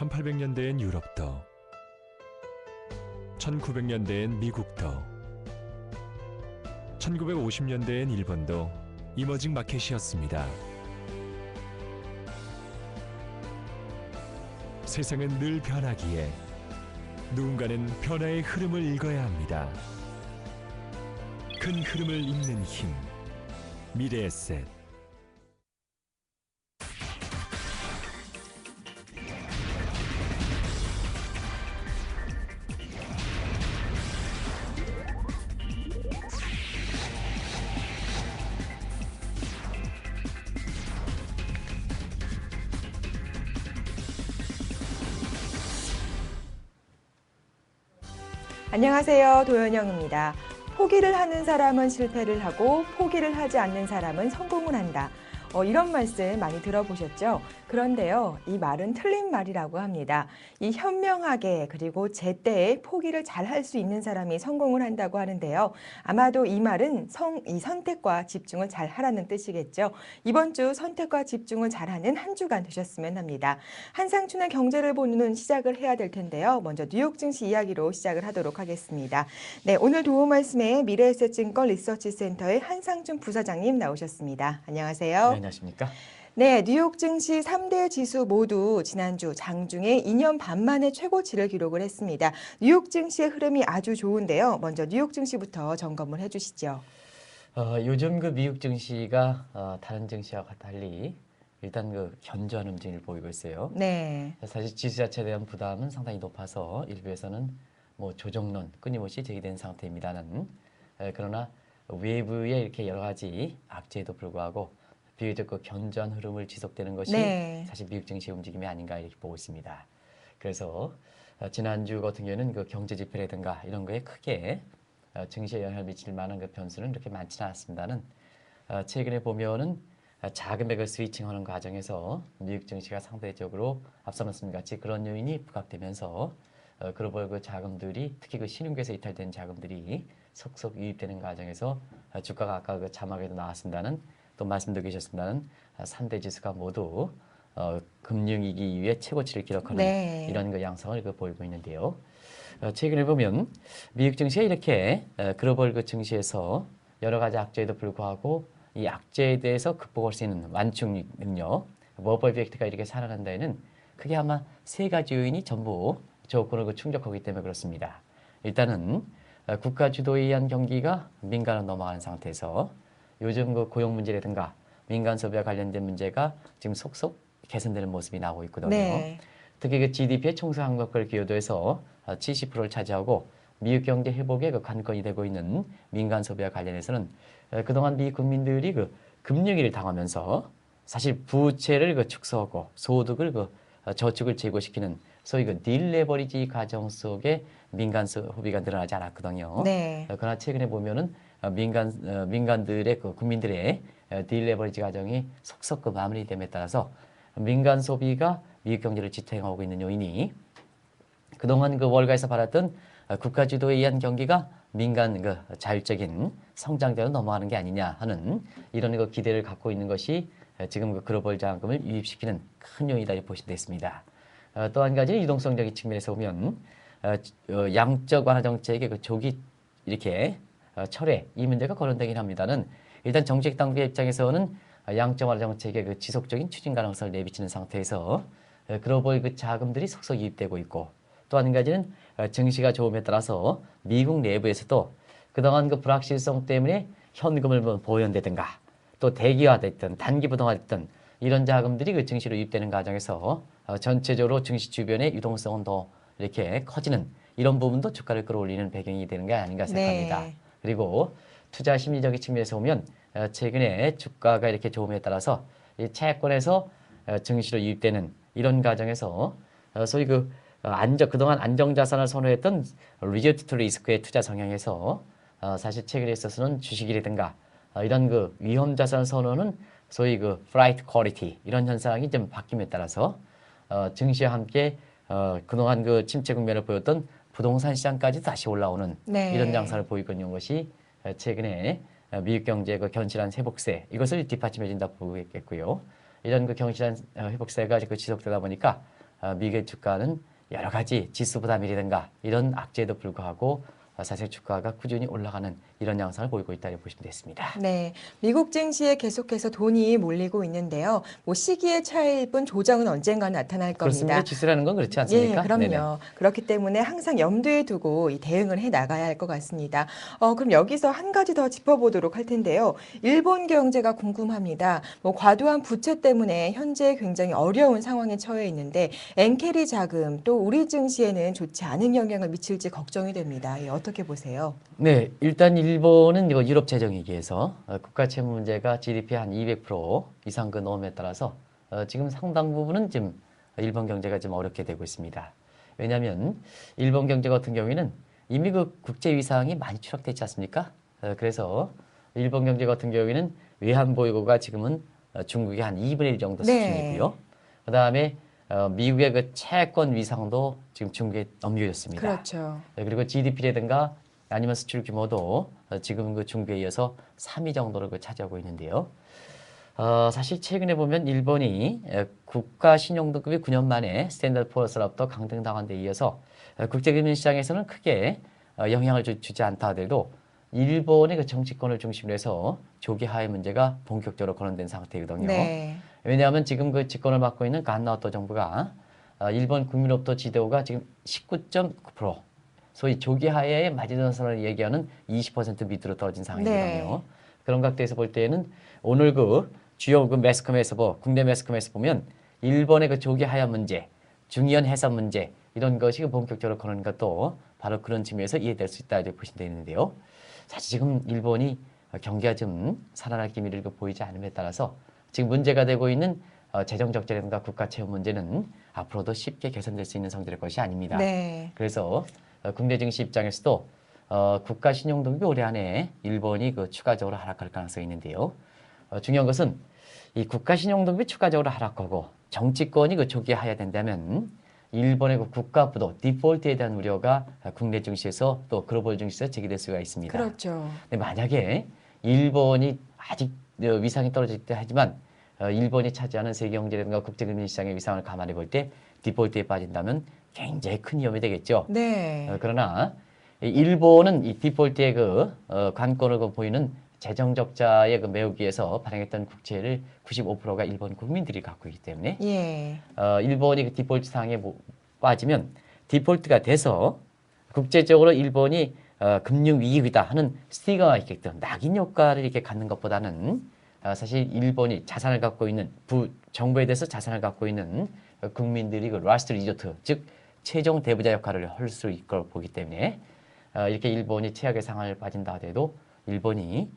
1800년대엔 유럽도, 1900년대엔 미국도, 1950년대엔 일본도 이머징 마켓이었습니다. 세상은 늘 변하기에 누군가는 변화의 흐름을 읽어야 합니다. 큰 흐름을 읽는 힘, 미래에셋. 안녕하세요. 도연영입니다. 포기를 하는 사람은 실패를 하고 포기를 하지 않는 사람은 성공을 한다. 이런 말씀 많이 들어보셨죠? 그런데요, 이 말은 틀린 말이라고 합니다. 이 현명하게 그리고 제때에 포기를 잘 할 수 있는 사람이 성공을 한다고 하는데요. 아마도 이 말은 이 선택과 집중을 잘 하라는 뜻이겠죠. 이번 주 선택과 집중을 잘하는 한 주간 되셨으면 합니다. 한상춘의 경제를 보는 시작을 해야 될 텐데요. 먼저 뉴욕 증시 이야기로 시작을 하도록 하겠습니다. 네, 오늘 도움 말씀에 미래에셋증권 리서치센터의 한상춘 부사장님 나오셨습니다. 안녕하세요. 네, 안녕하십니까? 네, 뉴욕 증시 3대 지수 모두 지난주 장중에 2년 반 만에 최고치를 기록을 했습니다. 뉴욕 증시의 흐름이 아주 좋은데요. 먼저 뉴욕 증시부터 점검을 해주시죠. 요즘 그 미국 증시가 다른 증시와 달리 일단 그 견조한 움직임을 보이고 있어요. 네. 사실 지수 자체에 대한 부담은 상당히 높아서 일부에서는 뭐 조정론 끊임없이 제기된 상태입니다는. 그러나 외부의 이렇게 여러 가지 악재에도 불구하고 비교적 그 견조한 흐름을 지속되는 것이 네. 사실 미국 증시의 움직임이 아닌가 이렇게 보고 있습니다. 그래서 지난주 같은 경우에는 그 경제 지표라든가 이런 거에 크게 증시에 영향을 미칠 만한 그 변수는 이렇게 많지는 않습니다는. 최근에 보면은 작은 맥을 스위칭하는 과정에서 미국 증시가 상대적으로 앞서 말씀드린 같이 그런 요인이 부각되면서 글로벌 그 자금들이 특히 그 신흥국에서 이탈된 자금들이 속속 유입되는 과정에서 주가가 아까 그 자막에도 나왔습니다는 또 말씀도 계셨습니다는 3대 지수가 모두 금융위기 이후에 최고치를 기록하는 네. 이런 그 양상을 보이고 있는데요. 최근에 보면 미국 증시가 이렇게 글로벌 그 증시에서 여러 가지 악재에도 불구하고 이 악재에 대해서 극복할 수 있는 완충 능력, 버블 이펙트가 이렇게 살아난 데에는 크게 아마 세 가지 요인이 전부 조건을 그 충족하기 때문에 그렇습니다. 일단은 국가 주도에 의한 경기가 민간으로 넘어가는 상태에서 요즘 그 고용 문제라든가 민간 소비와 관련된 문제가 지금 속속 개선되는 모습이 나오고 있거든요. 네. 특히 그 GDP의 총수 항목을 기여도해서 70%를 차지하고 미국 경제 회복의 그 관건이 되고 있는 민간 소비와 관련해서는 그동안 미국 국민들이 그 금융위기를 당하면서 사실 부채를 그 축소하고 소득을 그 저축을 제고시키는 소위 그 딜레버리지 과정 속에 민간 소비가 늘어나지 않았거든요. 네. 그러나 최근에 보면은 민간들의 그 국민들의 딜레버리지 과정이 속속 그 마무리됨에 따라서 민간 소비가 미국 경제를 지탱하고 있는 요인이 그동안 그 월가에서 받았던 국가 주도에 의한 경기가 민간 그 자율적인 성장대로 넘어가는 게 아니냐 하는 이런 그 기대를 갖고 있는 것이 지금 그 글로벌 자금을 유입시키는 큰 요인이다 이렇게 보시면 되겠습니다. 또 한 가지는 유동성적인 측면에서 보면 양적 완화 정책의 그 조기 이렇게 철회 이 문제가 거론되긴 합니다는. 일단 정책 당국의 입장에서는 양적 완화 정책의 그 지속적인 추진 가능성을 내비치는 상태에서 글로벌 그 자금들이 속속 유입되고 있고 또 한 가지는 증시가 좋음에 따라서 미국 내부에서도 그동안 그 불확실성 때문에 현금을 보유한다든가 또 대기화됐든 단기 부동화됐든 이런 자금들이 그 증시로 유입되는 과정에서 전체적으로 증시 주변의 유동성은 더 이렇게 커지는 이런 부분도 주가를 끌어올리는 배경이 되는 게 아닌가 생각합니다. 네. 그리고 투자 심리적인 측면에서 보면 최근에 주가가 이렇게 좋음에 따라서 이 채권에서 증시로 유입되는 이런 과정에서 소위 그 그동안 안정자산을 선호했던 리저트 투 리스크의 투자 성향에서 사실 최근에 있어서는 주식이라든가 이런 그 위험 자산 선호는 소위 그 flight quality 이런 현상이 좀 바뀜에 따라서 증시와 함께 그동안 그 침체 국면을 보였던 부동산 시장까지 다시 올라오는 네. 이런 양상을 보이고 있는 것이 최근에 미국 경제의 그 견실한 회복세 이것을 뒷받침해 준다 보겠고요. 이런 그 견실한 회복세가 지속되다 보니까 미국의 주가는 여러 가지 지수 부담이라든가 이런 악재에도 불구하고 사실 주가가 꾸준히 올라가는 이런 양상을 보이고 있다고 보시면 되겠습니다. 네, 미국 증시에 계속해서 돈이 몰리고 있는데요. 뭐 시기의 차이일 뿐 조정은 언젠가 나타날 그렇습니다. 겁니다. 지수라는 건 그렇지 않습니까? 예, 그럼요. 네네. 그렇기 때문에 항상 염두에 두고 이 대응을 해 나가야 할 것 같습니다. 그럼 여기서 한 가지 더 짚어보도록 할 텐데요. 일본 경제가 궁금합니다. 뭐 과도한 부채 때문에 현재 굉장히 어려운 상황에 처해 있는데 엔캐리 자금 또 우리 증시에는 좋지 않은 영향을 미칠지 걱정이 됩니다. 예, 어떻게 보세요? 네, 일단 일본은 이거 유럽 재정위기에서 국가 채무 문제가 GDP 한 200% 이상 그 넘음에 따라서 지금 상당 부분은 지금 일본 경제가 좀 어렵게 되고 있습니다. 왜냐하면 일본 경제 같은 경우에는 이미 그 국제 위상이 많이 추락되지 않습니까? 그래서 일본 경제 같은 경우에는 외환 보유고가 지금은 중국의 한 2분의 1 정도 네. 수준이고요. 그 다음에 미국의 그 채권 위상도 지금 중국에 넘겨졌습니다. 그렇죠. 그리고 GDP라든가 아니면 수출 규모도 지금 그 중국에 이어서 3위 정도를 그 차지하고 있는데요. 사실 최근에 보면 일본이 국가 신용등급이 9년 만에 스탠다드 포어스로부터 강등당한 데 이어서 국제금융 시장에서는 크게 영향을 주지 않다 하더라도 일본의 그 정치권을 중심으로 해서 조기 하해 문제가 본격적으로 거론된 상태이거든요. 네. 왜냐하면 지금 그 집권을 맡고 있는 간나오토 정부가 일본 국민로부터 지도가 지금 19.9%, 소위 조기 하해의 마지노선을 얘기하는 20% 밑으로 떨어진 상황이거든요. 네. 그런 각도에서 볼 때는 오늘 그 주요 그 매스컴에서 국내 매스컴에서 보면 일본의 그 조기 하해 문제, 중의원 해산 문제 이런 것이 본격적으로 거는 것도 바로 그런 측면에서 이해될 수 있다 이렇게 보시면 되는데요. 사실 지금 일본이 경기가 좀 살아날 기미를 보이지 않음에 따라서 지금 문제가 되고 있는 재정 적자라든가 국가 채무 문제는 앞으로도 쉽게 개선될 수 있는 성질의 것이 아닙니다. 네. 그래서 국내 증시 입장에서도 국가 신용등급이 올해 안에 일본이 그 추가적으로 하락할 가능성이 있는데요. 중요한 것은 이 국가 신용등급이 추가적으로 하락하고 정치권이 그 조기에 하야 된다면 일본의 그 국가 부도 디폴트에 대한 우려가 국내 증시에서 또 글로벌 증시에서 제기될 수가 있습니다. 그렇죠. 근데 만약에 일본이 아직 위상이 떨어질 때 하지만 일본이 차지하는 세계 경제라든가 국제금융 시장의 위상을 감안해 볼 때 디폴트에 빠진다면 굉장히 큰 위험이 되겠죠. 네. 그러나 일본은 이 디폴트의 그 관건을 보이는 재정 적자의 그 메우기에서 발행했던 국채를 95%가 일본 국민들이 갖고 있기 때문에 예. 일본이 그 디폴트 상황에 빠지면 디폴트가 돼서 국제적으로 일본이 금융 위기이다 하는 스티거가 있게끔 낙인 효과를 이렇게 갖는 것보다는 사실 일본이 자산을 갖고 있는 정부에 대해서 자산을 갖고 있는 국민들이 그 라스트 리조트 즉 최종 대부자 역할을 할 수 있을 걸 보기 때문에 이렇게 일본이 최악의 상황을 빠진다 하더라도 일본에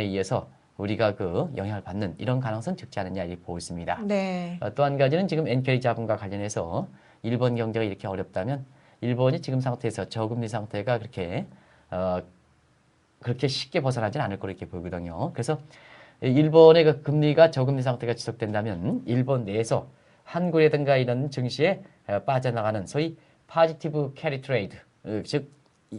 의해서 우리가 그 영향을 받는 이런 가능성은 적지 않느냐 이렇게 보고 있습니다. 네. 또 한 가지는 지금 엔캐리 자본과 관련해서 일본 경제가 이렇게 어렵다면 일본이 지금 상태에서 저금리 상태가 그렇게 쉽게 벗어나지는 않을 거로 이렇게 보이거든요. 그래서 일본의 그 금리가 저금리 상태가 지속된다면 일본 내에서 한국이라든가 이런 증시에 빠져나가는 소위 포지티브 캐리 트레이드, 즉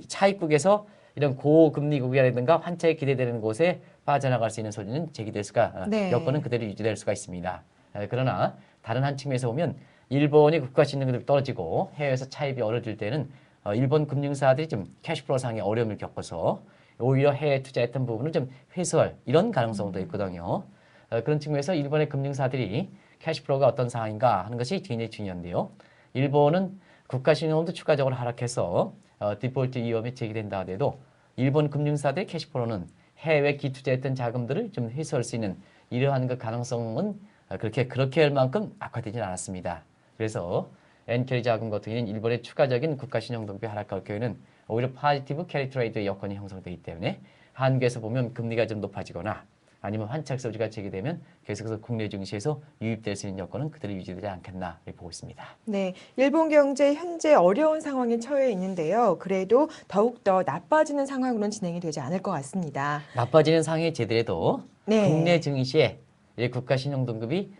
차익국에서 이런 고금리국이라든가 환차에 기대되는 곳에 빠져나갈 수 있는 소지는 제기될 수가 네. 여건은 그대로 유지될 수가 있습니다. 그러나 다른 한 측면에서 보면 일본이 국가 신용등급이 떨어지고 해외에서 차입이 어려질 때는 일본 금융사들이 좀 캐시플로우 상의 어려움을 겪어서 오히려 해외 투자했던 부분을 좀 회수할 이런 가능성도 있거든요. 그런 측면에서 일본의 금융사들이 캐시플로우가 어떤 상황인가 하는 것이 굉장히 중요한데요. 일본은 국가 신용도 추가적으로 하락해서 디폴트 위험이 제기된다 하더라도 일본 금융사들의 캐시플로우는 해외 기투자했던 자금들을 좀 회수할 수 있는 이러한 그 가능성은 그렇게 할 만큼 악화되지는 않았습니다. 그래서 엔캐리 자금 같은 경우는 일본의 추가적인 국가 신용등급이 하락할 경우에는 오히려 포지티브 캐리 트레이드의 여건이 형성되기 때문에 한국에서 보면 금리가 좀 높아지거나 아니면 환착 소지가 제기되면 계속해서 국내 증시에서 유입될 수 있는 여건은 그대로 유지되지 않겠나 보고 있습니다. 네, 일본 경제 현재 어려운 상황에 처해 있는데요. 그래도 더욱더 나빠지는 상황으로는 진행이 되지 않을 것 같습니다. 나빠지는 상황이 제대로 네. 국내 증시에 국가 신용등급이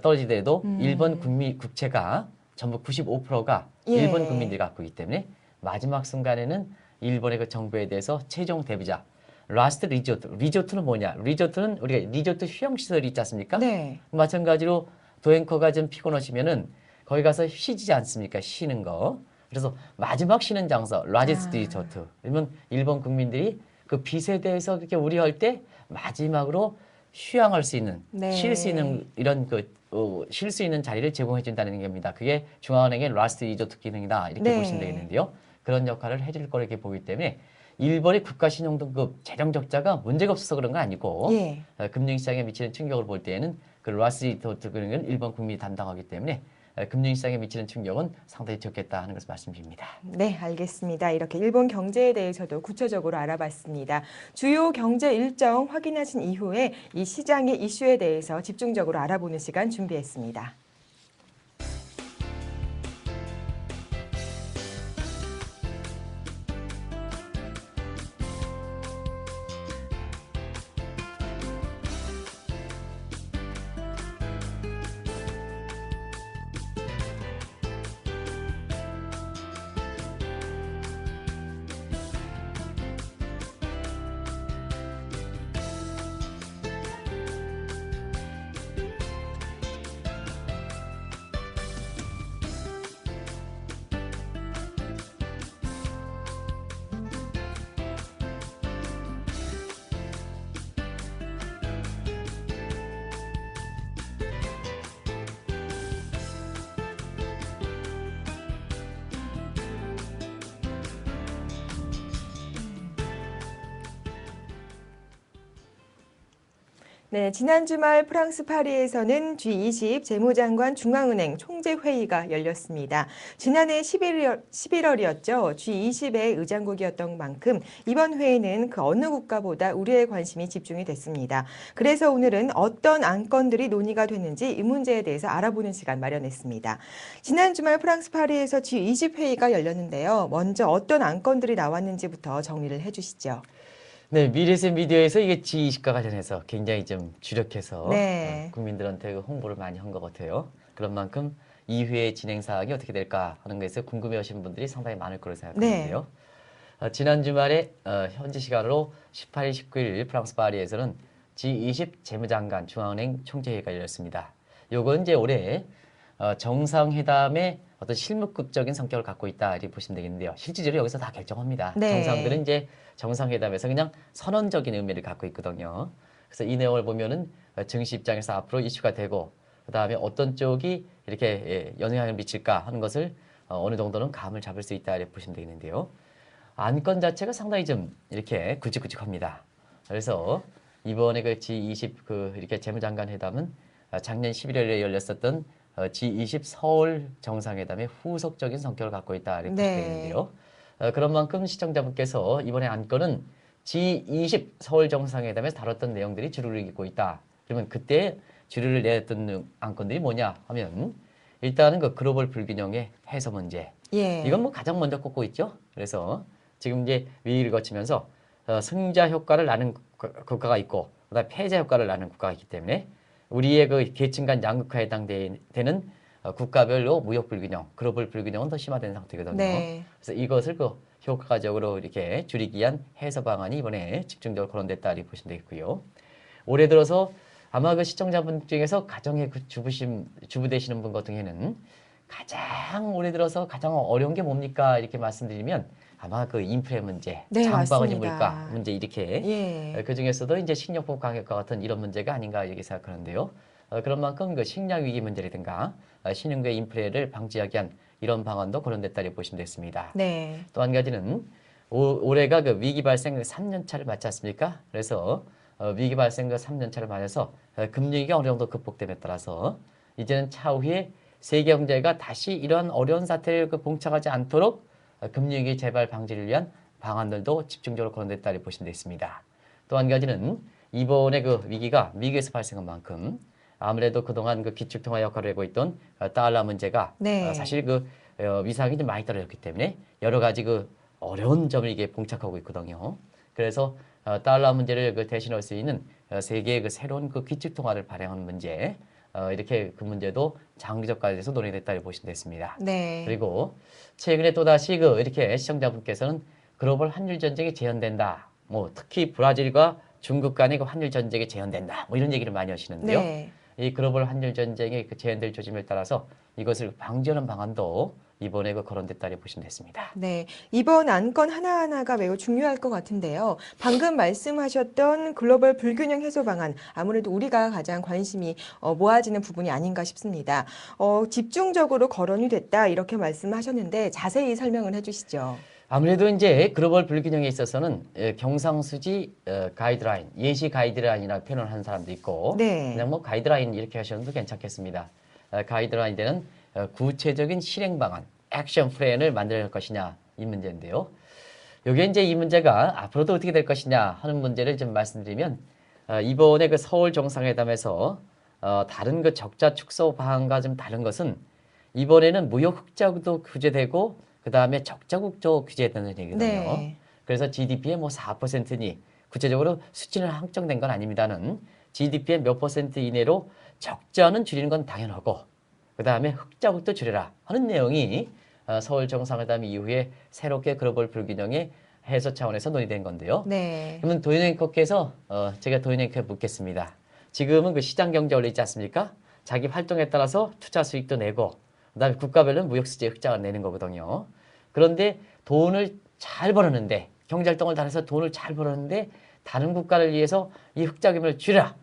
떨어지더라도 일본 국채가 전부 95%가 예. 일본 국민들이 갖고 있기 때문에 마지막 순간에는 일본의 그 정부에 대해서 최종 대부자 라스트 리조트는 뭐냐? 리조트는 우리가 리조트 휴양시설이 있지 않습니까? 네. 마찬가지로 도행커가 좀 피곤하시면은 거기 가서 쉬지 않습니까? 쉬는 거. 그래서 마지막 쉬는 장소 라지스트 리조트. 그러면 일본 국민들이 그 빚에 대해서 그렇게 우려할 때 마지막으로 휴양할 수 있는, 네. 쉴 수 있는 이런 쉴 수 있는 자리를 제공해 준다는 겁니다. 그게 중앙은행의 라스트 리조트 기능이다 이렇게 네. 보시면 되겠는데요. 그런 역할을 해줄 거로 이렇게 보기 때문에 일본의 국가 신용등급 재정 적자가 문제가 없어서 그런 건 아니고 예. 금융시장에 미치는 충격을 볼 때에는 그 라스트 리조트 기능은 일본 국민이 담당하기 때문에 금융시장에 미치는 충격은 상당히 적겠다 하는 것을 말씀드립니다. 네, 알겠습니다. 이렇게 일본 경제에 대해서도 구체적으로 알아봤습니다. 주요 경제 일정 확인하신 이후에 이 시장의 이슈에 대해서 집중적으로 알아보는 시간 준비했습니다. 네, 지난 주말 프랑스 파리에서는 G20 재무장관 중앙은행 총재회의가 열렸습니다. 지난해 11월이었죠. G20의 의장국이었던 만큼 이번 회의는 그 어느 국가보다 우리의 관심이 집중이 됐습니다. 그래서 오늘은 어떤 안건들이 논의가 됐는지 이 문제에 대해서 알아보는 시간 마련했습니다. 지난 주말 프랑스 파리에서 G20 회의가 열렸는데요. 먼저 어떤 안건들이 나왔는지부터 정리를 해주시죠. 네, 미래세 미디어에서 이게 G20과 관련해서 굉장히 좀 주력해서 네. 국민들한테 홍보를 많이 한 것 같아요. 그런 만큼 이 회의 진행 사항이 어떻게 될까 하는 것에 궁금해하시는 분들이 상당히 많을 거로 생각하는데요. 지난 주말에 현지 시간으로 18일, 19일 프랑스 파리에서는 G20 재무장관 중앙은행 총재회의가 열렸습니다. 요건 이제 올해 정상회담의 어떤 실무급적인 성격을 갖고 있다 이렇게 보시면 되겠는데요. 실질적으로 여기서 다 결정합니다. 네. 정상들은 이제 정상회담에서 그냥 선언적인 의미를 갖고 있거든요. 그래서 이 내용을 보면은 증시 입장에서 앞으로 이슈가 되고 그다음에 어떤 쪽이 이렇게 영향을 미칠까 하는 것을 어느 정도는 감을 잡을 수 있다 이렇게 보시면 되겠는데요. 안건 자체가 상당히 좀 이렇게 굵직굵직합니다. 그래서 이번에 그 G20 이렇게 재무장관 회담은 작년 11월에 열렸었던 G20 서울 정상회담의 후속적인 성격을 갖고 있다 이렇게 보시면 되겠는데요. 그런 만큼 시청자분께서 이번에 안건은 G20 서울 정상회담에서 다뤘던 내용들이 주류를 잇고 있다. 그러면 그때 주류를 내었던 안건들이 뭐냐 하면 일단은 그 글로벌 불균형의 해소 문제. 예. 이건 뭐 가장 먼저 꼽고 있죠. 그래서 지금 이제 위기를 거치면서 승자 효과를 나는 국가가 있고 그다음에 패자 효과를 나는 국가가 있기 때문에 우리의 그 계층 간 양극화에 해당되는 국가별로 무역 불균형, 글로벌 불균형은 더 심화된 상태거든요. 네. 그래서 이것을 그 효과적으로 이렇게 줄이기 위한 해소 방안이 이번에 집중적으로 거론됐다 이렇게 보시면 되겠고요. 올해 들어서 아마 그 시청자분 중에서 가정의 그 주부 되시는 분 같은 경우에는 가장 올해 들어서 가장 어려운 게 뭡니까 이렇게 말씀드리면 아마 그 인프레 문제, 네, 장바구니 맞습니다. 물가 문제 이렇게 예. 그 중에서도 이제 식료품 가격과 같은 이런 문제가 아닌가 이렇게 생각하는데요. 그런 만큼 그 식량 위기 문제라든가 신흥계 인프레를 방지하기 위한 이런 방안도 거론됐다 이렇게 보시면 됐습니다. 네. 또 한 가지는 올해가 그 위기 발생 3년 차를 맞지 않습니까? 그래서 위기 발생 그 3년 차를 맞아서 금융위기가 어느 정도 극복됨에 따라서 이제는 차후에 세계 경제가 다시 이러한 어려운 사태를 봉착하지 않도록 금융위기 재발 방지를 위한 방안들도 집중적으로 거론됐다 이렇게 보시면 되겠습니다. 또 한 가지는 이번에 그 위기가 미국에서 발생한 만큼 아무래도 그동안 그 기축통화 역할을 하고 있던 달러 문제가 네. 사실 그 위상이 좀 많이 떨어졌기 때문에 여러 가지 그 어려운 점을 이게 봉착하고 있거든요. 그래서 달러 문제를 그 대신할 수 있는 세계의 그 새로운 그 기축통화를 발행하는 문제 이렇게 그 문제도 장기적 과제에서 논의됐다 이렇게 보시면 됐습니다. 네. 그리고 최근에 또 다시 그 이렇게 시청자분께서는 글로벌 환율 전쟁이 재현된다. 뭐 특히 브라질과 중국 간의 그 환율 전쟁이 재현된다. 뭐 이런 얘기를 많이 하시는데요. 네. 이 글로벌 환율 전쟁의 그 제한될 조짐에 따라서 이것을 방지하는 방안도 이번에 그 거론됐다고 보시면 됐습니다. 네, 이번 안건 하나하나가 매우 중요할 것 같은데요. 방금 말씀하셨던 글로벌 불균형 해소 방안, 아무래도 우리가 가장 관심이 모아지는 부분이 아닌가 싶습니다. 집중적으로 거론이 됐다 이렇게 말씀하셨는데 자세히 설명을 해주시죠. 아무래도 이제 글로벌 불균형에 있어서는 경상수지 가이드라인, 예시 가이드라인이라고 표현을 하는 사람도 있고 네. 그냥 뭐 가이드라인 이렇게 하셔도 괜찮겠습니다. 가이드라인 되는 구체적인 실행 방안, 액션 플랜을 만들 것이냐 이 문제인데요. 요게 이제 이 문제가 앞으로도 어떻게 될 것이냐 하는 문제를 좀 말씀드리면 이번에 그 서울 정상회담에서 다른 그 적자 축소 방안과 좀 다른 것은 이번에는 무역 흑자도 규제되고 그 다음에 적자국도 규제되는 얘기거든요. 네. 그래서 GDP의 뭐 4%니 구체적으로 수치는 확정된 건 아닙니다는 GDP의 몇 퍼센트 이내로 적자는 줄이는 건 당연하고 그 다음에 흑자국도 줄여라 하는 내용이 서울 정상회담 이후에 새롭게 글로벌 불균형의 해소 차원에서 논의된 건데요. 네. 그러면 도인앵커께서 제가 도인앵커에 묻겠습니다. 지금은 그 시장 경제 원리 있지 않습니까? 자기 활동에 따라서 투자 수익도 내고 그다음에 국가별로는 무역 수지 흑자가 내는 거거든요. 그런데 돈을 잘 벌었는데 경제활동을 다 해서 돈을 잘 벌었는데 다른 국가를 위해서 이 흑자 규모를 줄여라.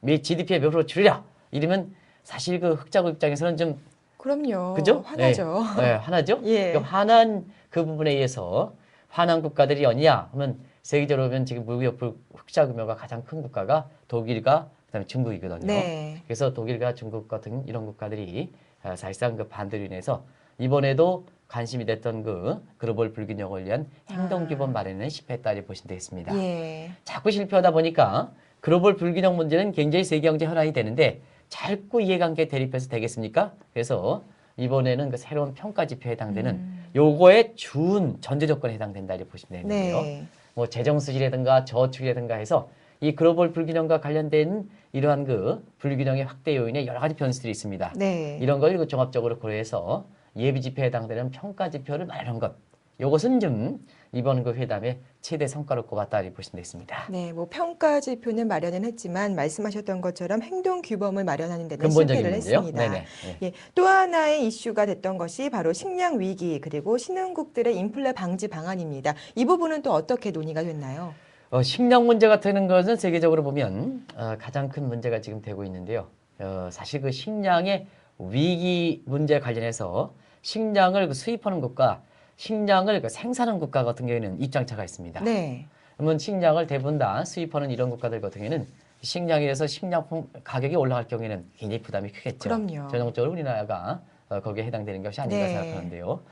GDP의 몇 프로 줄여라. 이러면 사실 그 흑자국 입장에서는 좀 그럼요. 그죠? 화나죠. 네, 화나죠? 예. 그러니까 화난 그 부분에 의해서 화난 국가들이 어디냐 하면 세계적으로 보면 지금 무역 흑자 규모가 가장 큰 국가가 독일과 그다음에 중국이거든요. 네. 그래서 독일과 중국 같은 이런 국가들이 사실상 그 반대로 인해서 이번에도 관심이 됐던 그 글로벌 불균형을 위한 행동 규범 마련에 실패했다 이렇게 보시면 되겠습니다. 예. 자꾸 실패하다 보니까 글로벌 불균형 문제는 굉장히 세계 경제 현안이 되는데 자꾸 이해관계 대립해서 되겠습니까? 그래서 이번에는 그 새로운 평가 지표에 해당되는 요거에 준 전제 조건에 해당된다 이렇게 보시면 되는데요. 네. 뭐 재정 수지라든가 저축이라든가 해서 이 글로벌 불균형과 관련된 이러한 그 불균형의 확대 요인에 여러 가지 변수들이 있습니다. 네. 이런 걸 종합적으로 고려해서 예비 지표에 해당되는 평가 지표를 마련한 것. 이것은 좀 이번 그 회담의 최대 성과로 꼽았다 이렇게 보시면 되겠습니다. 네, 뭐 평가 지표는 마련은 했지만 말씀하셨던 것처럼 행동 규범을 마련하는 데는 근본적인 실패를 문제요. 했습니다. 네네. 네. 예, 또 하나의 이슈가 됐던 것이 바로 식량 위기 그리고 신흥국들의 인플레 방지 방안입니다. 이 부분은 또 어떻게 논의가 됐나요? 식량 문제가 되는 것은 세계적으로 보면 가장 큰 문제가 지금 되고 있는데요. 사실 그 식량의 위기 문제 관련해서 식량을 그 수입하는 국가, 식량을 그 생산하는 국가 같은 경우에는 입장차가 있습니다. 네. 그러면 식량을 대부분 다 수입하는 이런 국가들 같은 경우에는 식량에서 식량품 가격이 올라갈 경우에는 굉장히 부담이 크겠죠. 그럼요. 전형적으로 우리나라가 거기에 해당되는 것이 아닌가 네. 생각하는데요.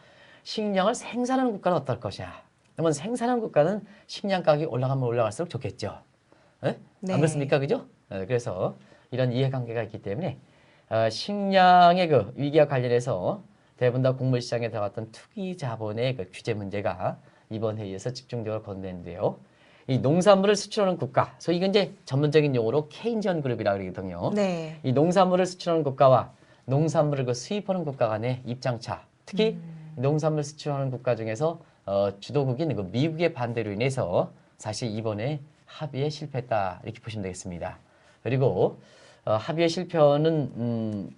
식량을 생산하는 국가는 어떨 것이야? 그러면 생산하는 국가는 식량 가격이 올라가면 올라갈수록 좋겠죠. 네? 네. 안 그렇습니까? 그죠? 그래서 이런 이해관계가 있기 때문에 식량의 그 위기와 관련해서 대부분 다 곡물 시장에 들어갔던 투기 자본의 그 규제 문제가 이번 회의에서 집중적으로 건드는데요. 이 농산물을 수출하는 국가, 소위 이건 이제 전문적인 용어로 케인전 그룹이라고 그러거든요. 네. 이 농산물을 수출하는 국가와 농산물을 그 수입하는 국가 간의 입장차, 특히 농산물 수출하는 국가 중에서 주도국인 그 미국의 반대로 인해서 사실 이번에 합의에 실패했다 이렇게 보시면 되겠습니다. 그리고 합의의 실패는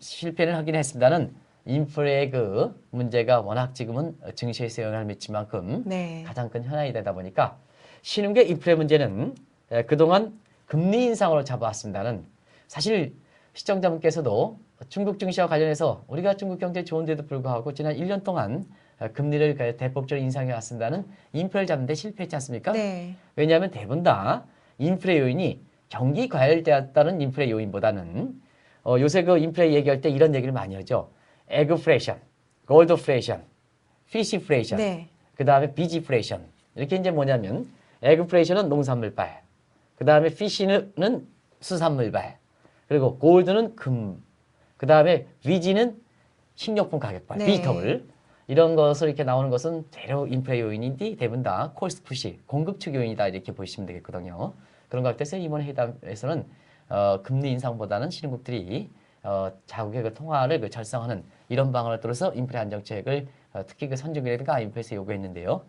하긴 했습니다는 인플레의 그 문제가 워낙 지금은 증시에서 영향을 미칠 만큼 네. 가장 큰 현안이 되다 보니까 신흥계 인플레 문제는 그동안 금리 인상으로 잡아왔습니다는 사실 시청자분께서도 중국 증시와 관련해서 우리가 중국 경제 좋은데도 불구하고 지난 1년 동안 금리를 대폭적으로 인상해 왔습니다는 인플레를 잡는 데 실패했지 않습니까? 네. 왜냐하면 대부분 다 인플레 요인이 경기 과열되었다는 인플레 요인보다는 요새 그 인플레 얘기할 때 이런 얘기를 많이 하죠. 에그플레이션, 골드플레이션, 피시플레이션, 네. 그 다음에 비지플레이션. 이렇게 이제 뭐냐면 에그플레이션은 농산물발, 그 다음에 피시는 수산물발, 그리고 골드는 금, 그 다음에 비지는 식료품 가격발, 네. 비지터블. 이런 것을 이렇게 나오는 것은 대로 인플레 요인인데 대부분 다 코스트 푸시, 공급 측 요인이다 이렇게 보시면 되겠거든요. 그런 것 같아서 이번 회담에서는 금리 인상보다는 신흥국들이 자국의 그 통화를 그 절상하는 이런 방안을 들어서 인플레 안정책을 특히 그 선진국이라든가 IMF에서 요구했는데요.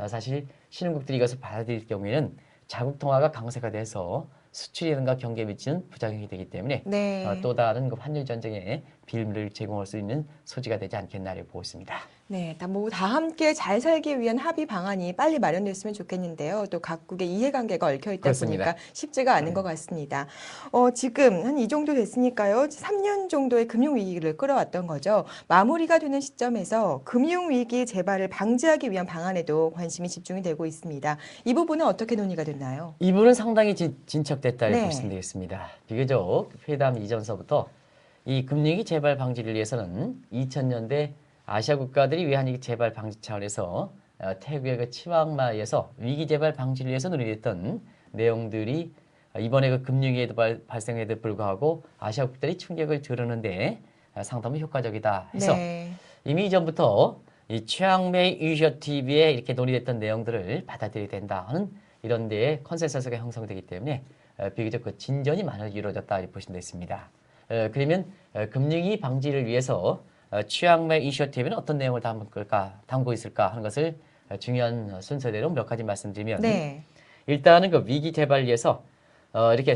사실 신흥국들이 이것을 받아들일 경우에는 자국 통화가 강세가 돼서 수출이라든가 경기에 미치는 부작용이 되기 때문에 네. 또 다른 그 환율 전쟁에 빌미를 제공할 수 있는 소지가 되지 않겠나 보고 있습니다. 네, 다 함께 잘 살기 위한 합의 방안이 빨리 마련됐으면 좋겠는데요. 또 각국의 이해관계가 얽혀 있다 그렇습니다. 보니까 쉽지가 않은 것 같습니다. 지금 한 이 정도 됐으니까요. 3년 정도의 금융위기를 끌어왔던 거죠. 마무리가 되는 시점에서 금융위기 재발을 방지하기 위한 방안에도 관심이 집중이 되고 있습니다. 이 부분은 어떻게 논의가 됐나요? 이 부분은 상당히 진척됐다 네. 보시면 되겠습니다. 비교적 회담 이전서부터 이 금융위기 재발 방지를 위해서는 2000년대 아시아 국가들이 외환위기 재발 방지 차원에서 태국의 그 치앙마이에서 위기 재발 방지를 위해서 논의됐던 내용들이 이번에 그 금융위기 발생에도 불구하고 아시아 국가들이 충격을 드러는데 상당히 효과적이다 해서 네. 이미 이전부터 이 치앙마이 이니셔티브에 이렇게 논의됐던 내용들을 받아들여야 된다 하는 이런 데에 컨센서스가 형성되기 때문에 비교적 그 진전이 많이 이루어졌다 이렇게 보시면 되겠습니다. 그러면 금융위기 방지를 위해서 치앙마이 이니셔티브는 어떤 내용을 담고 있을까 하는 것을 중요한 순서대로 몇 가지 말씀드리면 네. 일단은 그 위기 재발을 위해서 이렇게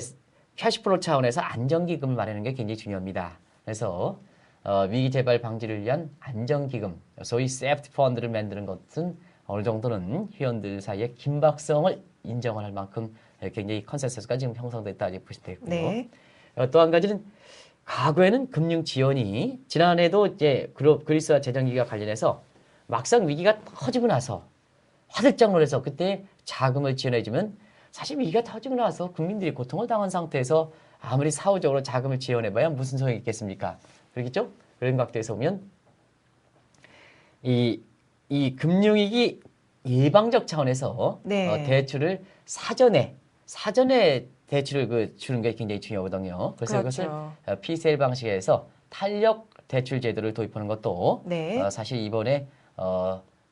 캐시플로우 차원에서 안정기금을 마련하는 게 굉장히 중요합니다. 그래서 위기 재발 방지를 위한 안정기금, 소위 세프티 펀드를 만드는 것은 어느 정도는 회원들 사이에 긴박성을 인정을 할 만큼 굉장히 컨센서스가 지금 형성됐다 이렇게 보시면 되고요. 네. 또 한 가지는 과거에는 금융 지원이 지난해도 이제 그리스와 재정위기가 관련해서 막상 위기가 터지고 나서 화들짝 놀라서 그때 자금을 지원해주면 사실 위기가 터지고 나서 국민들이 고통을 당한 상태에서 아무리 사후적으로 자금을 지원해봐야 무슨 소용이 있겠습니까? 그렇겠죠? 그런 각도에서 보면 이 금융위기 예방적 차원에서 네. 대출을 사전에 대출을 주는 게 굉장히 중요하거든요. 그래서 그렇죠. 이것을 PCL 방식에서 탄력 대출 제도를 도입하는 것도 네. 사실 이번에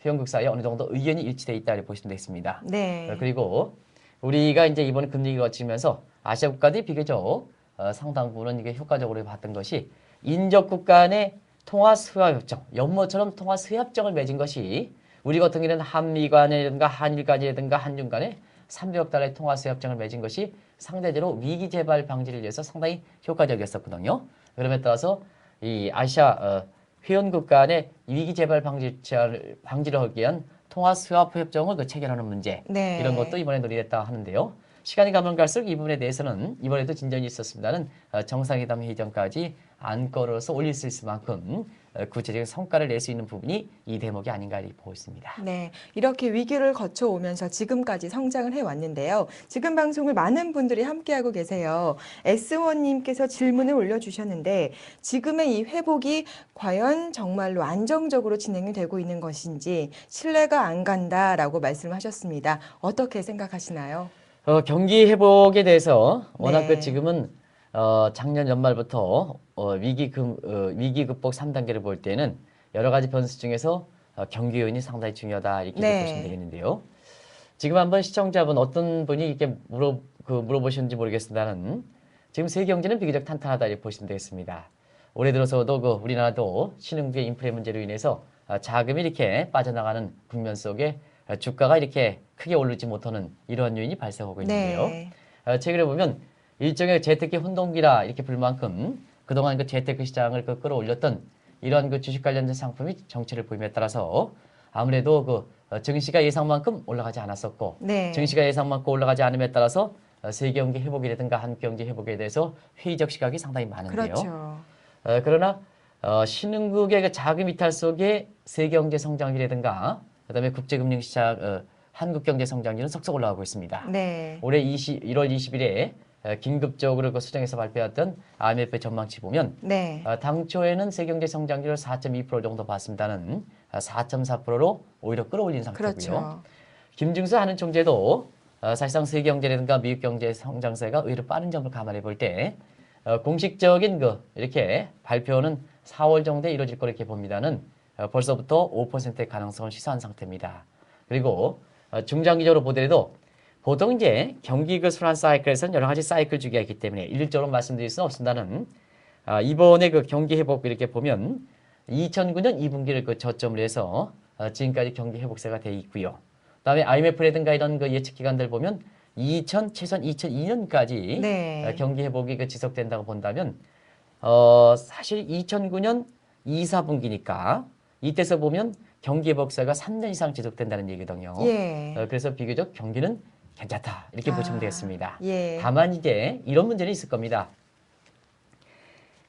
회원국 사이에 어느 정도 의견이 일치돼 있다고 보시면 되겠습니다. 네. 그리고 우리가 이제 이번에 금리가 거치면서 아시아 국가들이 비교적 상당 부분은 이게 효과적으로 봤던 것이 인접국 간의 통화 수합 협정, 연못처럼 통화 수합 협정을 맺은 것이 우리 같은 경우는 한미 간이라든가 한일 간이라든가 한중 간에 300억 달러의 통화 수합 협정을 맺은 것이 상대적으로 위기 재발 방지를 위해서 상당히 효과적이었었거든요. 그럼에 따라서 이 아시아 회원국 간의 위기 재발 방지를 하기 위한 통화 수합 협정을 체결하는 문제 네. 이런 것도 이번에 논의됐다 하는데요. 시간이 가면 갈수록 이 부분에 대해서는 이번에도 진전이 있었습니다는 정상회담 회의전까지 안건으로서 올릴 수 있을 만큼 구체적인 성과를 낼 수 있는 부분이 이 대목이 아닌가 이렇게 보고 있습니다. 네, 이렇게 위기를 거쳐오면서 지금까지 성장을 해왔는데요. 지금 방송을 많은 분들이 함께하고 계세요. S1님께서 질문을 올려주셨는데 지금의 이 회복이 과연 정말로 안정적으로 진행이 되고 있는 것인지 신뢰가 안 간다라고 말씀하셨습니다. 어떻게 생각하시나요? 경기 회복에 대해서 워낙 네. 지금은 작년 연말부터 위기 극복 3단계를 볼 때는 여러 가지 변수 중에서 경기 요인이 상당히 중요하다 이렇게 네. 보시면 되겠는데요. 지금 한번 시청자분 어떤 분이 이렇게 물어보셨는지 모르겠습니다는 지금 세계 경제는 비교적 탄탄하다 이렇게 보시면 되겠습니다. 올해 들어서도 우리나라도 신흥국의 인플레 문제로 인해서 자금이 이렇게 빠져나가는 국면 속에 주가가 이렇게 크게 오르지 못하는 이러한 요인이 발생하고 있는데요. 네. 최근에 보면 일종의 재테크 혼동기라 이렇게 불 만큼 그동안 재테크 시장을 끌어올렸던 이러한 주식 관련된 상품이 정체를 보임에 따라서 아무래도 증시가 예상만큼 올라가지 않았었고 네. 증시가 예상만큼 올라가지 않음에 따라서 세계 경기 회복이라든가 한국 경제 회복에 대해서 회의적 시각이 상당히 많은데요. 그렇죠. 그러나 신흥국의 자금 이탈 속에 세계 경제 성장이라든가 그다음에 국제금융시장 한국 경제 성장률은 속속 올라가고 있습니다. 네. 올해 1월 20일에 긴급적으로 수정해서 발표했던 IMF 전망치 보면 네. 당초에는 세계경제 성장률을 4.2% 정도 봤습니다는 4.4%로 오히려 끌어올린 상태고요. 그렇죠. 김중수 하는 총재도 사실상 세계경제라든가 미국 경제 성장세가 의외로 빠른 점을 감안해 볼 때 공식적인 이렇게 발표는 4월 정도에 이루어질 거로 이렇게 봅니다는 벌써부터 5%의 가능성을 시사한 상태입니다. 그리고 중장기적으로 보더라도 보통 이제 경기 순환 사이클에서는 여러 가지 사이클 주기가 있기 때문에 일률적으로 말씀드릴 수는 없습니다는 이번에 경기 회복 이렇게 보면 2009년 2분기를 저점으로 해서 지금까지 경기 회복세가 돼 있고요. 그다음에 IMF라든가 이런 예측 기관들 보면 최소한 2002년까지 네. 경기 회복이 지속된다고 본다면 사실 2009년 2, 4분기니까 이때서 보면 경기 회복세가 3년 이상 지속된다는 얘기거든요. 예. 그래서 비교적 경기는 괜찮다 이렇게 보시면 아, 되겠습니다. 예. 다만 이제 이런 문제는 있을 겁니다.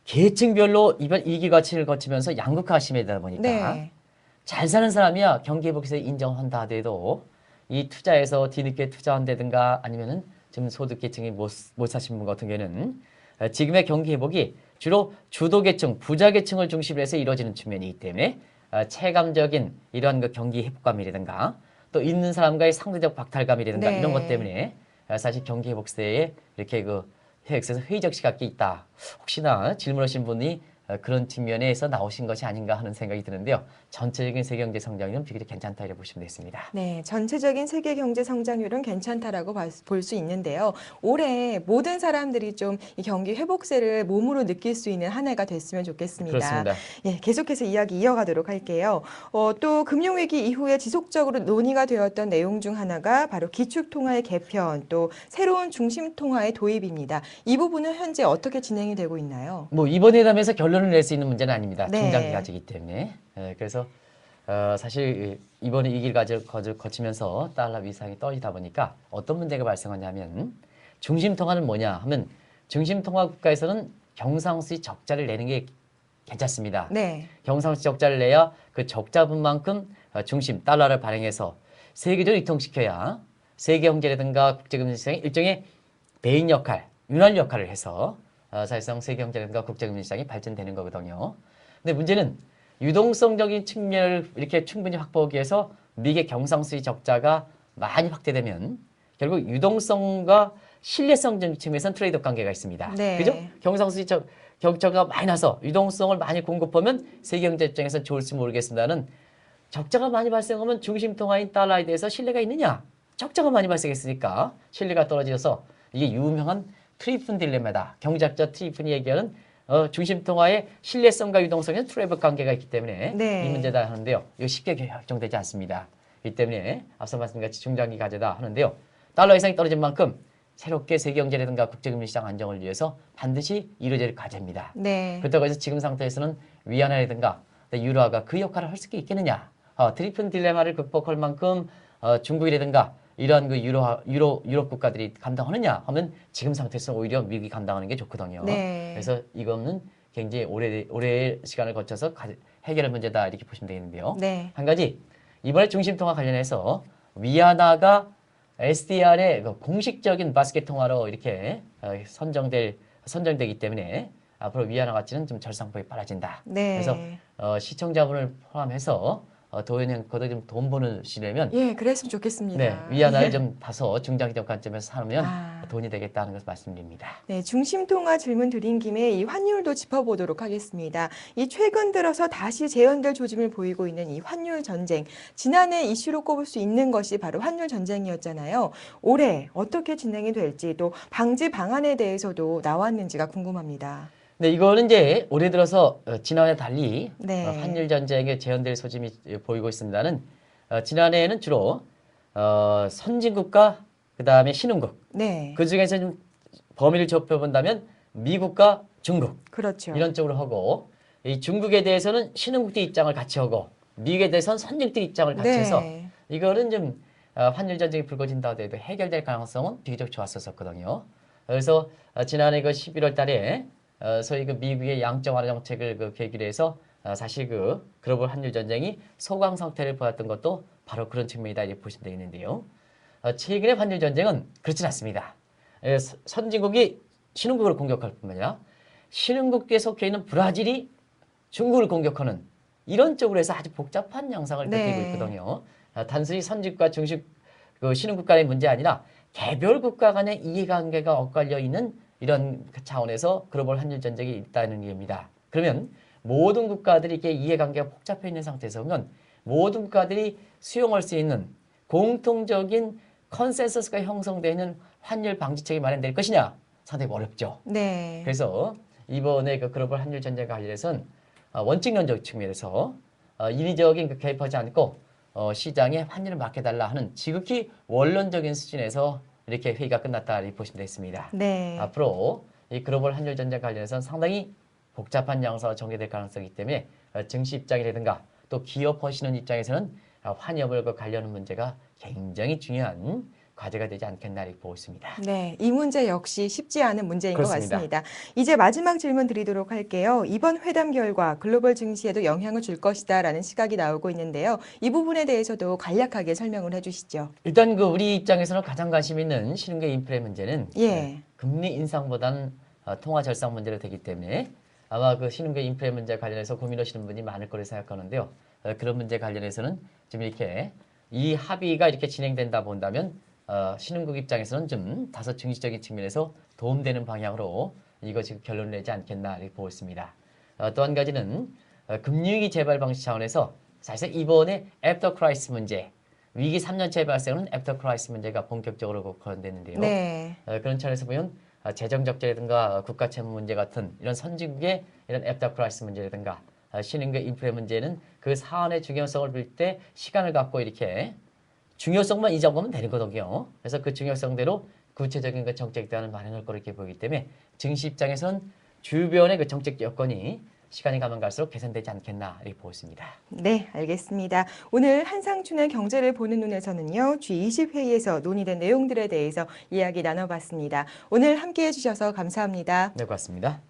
계층별로 이번 위기과치를 거치면서 양극화가 심해지다 보니까 네. 잘 사는 사람이야 경기 회복세 인정한다 하더라도 이 투자에서 뒤늦게 투자한다든가 아니면은 지금 소득계층이 못 사신 분 같은 경우에는 지금의 경기 회복이 주로 주도계층, 부자계층을 중심으로 해서 이루어지는 측면이기 때문에 체감적인 이러한 그 경기 회복감이라든가 또 있는 사람과의 상대적 박탈감이라든가 네. 이런 것 때문에 사실 경기 회복세에 이렇게 그 획에서 회의적 시각이 있다. 혹시나 질문하신 분이 그런 측면에서 나오신 것이 아닌가 하는 생각이 드는데요. 전체적인 세계경제 성장률은 비교적 괜찮다 이렇게 보시면 되겠습니다. 네, 전체적인 세계 경제 성장률은 괜찮다라고 볼 수 있는데요. 올해 모든 사람들이 좀 이 경기 회복세를 몸으로 느낄 수 있는 한 해가 됐으면 좋겠습니다. 그렇습니다. 예, 계속해서 이야기 이어가도록 할게요. 또 금융위기 이후에 지속적으로 논의가 되었던 내용 중 하나가 바로 기축통화의 개편, 또 새로운 중심통화의 도입입니다. 이 부분은 현재 어떻게 진행이 되고 있나요? 뭐 이번 회담에서 결론을 낼 수 있는 문제는 아닙니다. 네. 중장기가지기 때문에. 그래서 사실 이번에 이 길 거치면서 달러 위상이 떨어지다 보니까 어떤 문제가 발생하냐면 중심통화는 뭐냐 하면 중심통화 국가에서는 경상수지 적자를 내는 게 괜찮습니다. 네. 경상수지 적자를 내야 그 적자분만큼 중심 달러를 발행해서 세계적으로 유통시켜야 세계 경제라든가 국제금융시장이 일종의 배인 역할, 윤활 역할을 해서 사실상 세계 경제라든가 국제금융시장이 발전되는 거거든요. 근데 문제는 유동성적인 측면을 이렇게 충분히 확보하기 위해서 미국의 경상수지 적자가 많이 확대되면 결국 유동성과 신뢰성 측면에서는 트레이드업 관계가 있습니다. 네. 그죠? 경상수지 적자가 많이 나서 유동성을 많이 공급하면 세계 경제 입장에서 좋을지 모르겠습니다는 적자가 많이 발생하면 중심통화인 달러에 대해서 신뢰가 있느냐? 적자가 많이 발생했으니까 신뢰가 떨어져서 이게 유명한 트리픈 딜레마다. 경제학자 트리픈이 얘기하는 중심통화의 신뢰성과 유동성에는 트레이드 관계가 있기 때문에 네. 이 문제다 하는데요. 이거 쉽게 결정되지 않습니다. 이 때문에 앞서 말씀드린 중장기 과제다 하는데요. 달러 이상이 떨어진 만큼 새롭게 세계 경제라든가 국제금융시장 안정을 위해서 반드시 이루어질 과제입니다. 네. 그렇다고 해서 지금 상태에서는 위안화라든가 유로화가 그 역할을 할 수 있겠느냐? 트리픈 딜레마를 극복할 만큼 중국이라든가 이러한 그 유럽 국가들이 감당하느냐 하면 지금 상태에서 오히려 미국이 감당하는 게 좋거든요. 네. 그래서 이거는 굉장히 오래 시간을 거쳐서 해결할 문제다 이렇게 보시면 되겠는데요. 네. 한 가지 이번에 중심통화 관련해서 위안화가 SDR의 그 공식적인 바스켓 통화로 이렇게 선정되기 때문에 앞으로 위안화 가치는 좀 절상폭이 빨라진다. 네. 그래서 시청자분을 포함해서 도연형 좀돈 버시려면 예, 그랬으면 좋겠습니다. 네, 위안화를 좀 다소 중장기적 관점에서 사면 아. 돈이 되겠다는 것을 말씀드립니다. 네, 중심통화 질문 드린 김에 이 환율도 짚어보도록 하겠습니다. 이 최근 들어서 다시 재현될 조짐을 보이고 있는 이 환율 전쟁. 지난해 이슈로 꼽을 수 있는 것이 바로 환율 전쟁이었잖아요. 올해 어떻게 진행이 될지 또 방지 방안에 대해서도 나왔는지가 궁금합니다. 네, 이거는 이제 올해 들어서 지난해 달리 네. 환율 전쟁에 재현될 소짐이 보이고 있습니다는 지난해에는 주로 선진국과 그 다음에 신흥국 네. 그 중에서 좀 범위를 좁혀본다면 미국과 중국 그렇죠. 이런 쪽으로 하고 이 중국에 대해서는 신흥국들 입장을 같이 하고 미국에 대해서는 선진국들 입장을 같이 해서 네. 이거는 좀 환율 전쟁이 불거진다 하더라도 해결될 가능성은 비교적 좋았었거든요. 그래서 지난해 그 11월 달에 소위 그 미국의 양적 완화 정책을 그 계기로 해서 사실 그 글로벌 환율 전쟁이 소강 상태를 보였던 것도 바로 그런 측면이다 이렇게 보시면 되겠는데요. 최근의 환율 전쟁은 그렇진 않습니다. 선진국이 신흥국을 공격할 뿐만 아니라 신흥국에 속해 있는 브라질이 중국을 공격하는 이런 쪽으로 해서 아주 복잡한 양상을 네. 띠고 있거든요. 단순히 선진국과 그 신흥국 간의 문제 아니라 개별 국가 간의 이해관계가 엇갈려 있는 이런 차원에서 글로벌 환율 전쟁이 있다는 얘기입니다. 그러면 모든 국가들이 이렇게 이해관계가 복잡해 있는 상태에서 보면 모든 국가들이 수용할 수 있는 공통적인 컨센서스가 형성되는 환율 방지책이 마련될 것이냐? 상당히 어렵죠. 네. 그래서 이번에 그 글로벌 환율 전쟁과 관련해서는 원칙론적 측면에서 인위적인 개입하지 않고 시장에 환율을 맡겨달라 하는 지극히 원론적인 수준에서 이렇게 회의가 끝났다 이렇게 보시면 되겠습니다. 네. 앞으로 이 글로벌 환율 전쟁 관련해서는 상당히 복잡한 양상으로 전개될 가능성이 있기 때문에 증시 입장이라든가 또 기업 하시는 입장에서는 환협을 관련한 문제가 굉장히 중요한 과제가 되지 않겠나 이렇게 보고 있습니다. 네, 이 문제 역시 쉽지 않은 문제인 그렇습니다. 것 같습니다. 이제 마지막 질문 드리도록 할게요. 이번 회담 결과 글로벌 증시에도 영향을 줄 것이다라는 시각이 나오고 있는데요. 이 부분에 대해서도 간략하게 설명을 해주시죠. 일단 그 우리 입장에서는 가장 관심 있는 실업계 인플레 문제는 예. 금리 인상보다는 통화 절상 문제로 되기 때문에 아마 그 신흥계 인플레 문제 관련해서 고민하시는 분이 많을 거로 생각하는데요. 그런 문제 관련해서는 지금 이렇게 이 합의가 이렇게 진행된다 본다면 신흥국 입장에서는 좀 다소 증시적인 측면에서 도움되는 방향으로 이거 지금 결론을 내지 않겠나 이렇게 보고 있습니다. 또 한 가지는 금융위기 재발 방지 차원에서 사실 이번에 애프터 크라이시스 문제, 위기 3년째 발생하는 애프터 크라이시스 문제가 본격적으로 거론됐는데요. 네. 그런 차원에서 보면 재정 적자라든가 국가 채무 문제 같은 이런 선진국의 이런 애프터 크라이시스 문제라든가 신흥계 인플레 문제는 그 사안의 중요성을 볼 때 시간을 갖고 이렇게 중요성만 인정하면 되는 거거든요. 그래서 그 중요성대로 구체적인 그 정책 대안을 마련할 거로 이렇게 보이기 때문에 증시 입장에서는 주변의 그 정책 여건이 시간이 가면 갈수록 개선되지 않겠나 이렇게 보고 있습니다. 네, 알겠습니다. 오늘 한상춘의 경제를 보는 눈에서는요, G20 회의에서 논의된 내용들에 대해서 이야기 나눠봤습니다. 오늘 함께해 주셔서 감사합니다. 네, 고맙습니다.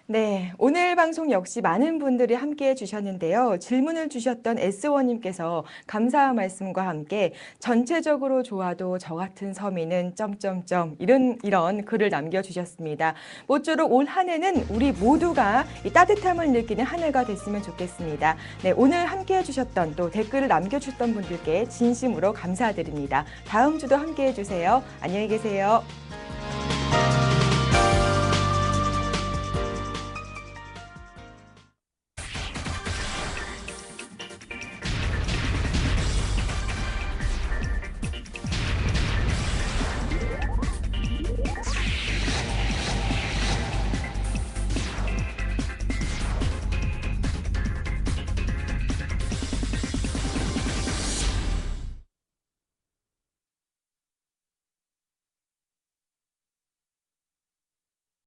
네, 오늘 방송 역시 많은 분들이 함께해 주셨는데요. 질문을 주셨던 S1님께서 감사한 말씀과 함께 전체적으로 좋아도 저 같은 서민은 점점점 이런 글을 남겨주셨습니다. 모쪼록 올 한 해는 우리 모두가 이 따뜻함을 느끼는 한 해가 됐으면 좋겠습니다. 네, 오늘 함께해 주셨던 또 댓글을 남겨주셨던 분들께 진심으로 감사드립니다. 다음 주도 함께해 주세요. 안녕히 계세요.